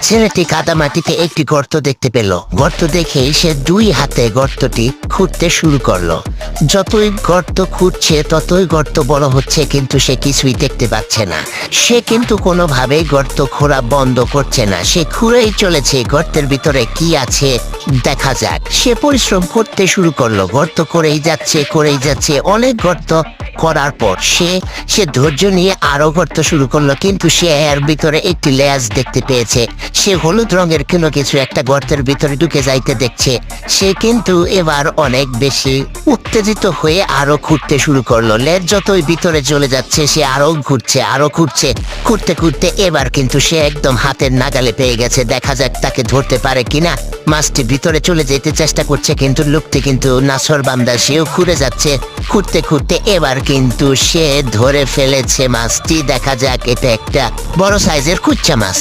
ছেলেটি কাদামাটিতে একটি গর্ত দেখতে পেল। গর্ত দেখেই সে দুই হাতে গর্তটি খুঁড়তে শুরু করলো। যতই গর্ত খুঁড়ছে ততই গর্ত বড় হচ্ছে, কিন্তু সে কিছুই দেখতে পাচ্ছে না। সে কিন্তু কোনোভাবেই গর্ত খোঁড়া বন্ধ করছে না, সে খুঁড়েই চলেছে। গর্তের ভিতরে কি আছে দেখা যাক। সে পরিশ্রম করতে শুরু করলো, গর্ত করেই যাচ্ছে। অনেক গর্ত করার পর সে ধৈর্য নিয়ে আরো গর্ত শুরু করলো, কিন্তু সে এর ভিতরে একটি লেজ দেখতে পেয়েছে। সে হলুদ রঙের কোনো কিছু একটা গর্তের ভিতরে ঢুকে যাইতে দেখছে। সে কিন্তু এবার অনেক বেশি উত্তেজিত হয়ে আরো খুঁড়তে শুরু করলো। লেজ যতই ভিতরে চলে যাচ্ছে সে আরো ঘুরছে। খুঁড়তে এবার কিন্তু সে একদম হাতের নাগালে পেয়ে গেছে। দেখা যাক তাকে ধরতে পারে কিনা। মাছটি ভিতরে চলে যেতে চেষ্টা করছে, কিন্তু লোকটি কিন্তু নাছোড়বান্দা, সেও খুঁড়ে যাচ্ছে। খুঁড়তে এবার কিন্তু সে ধরে ফেলেছে মাছটি। দেখা যাক, এটা একটা বড় সাইজের কুচ্চা মাছ।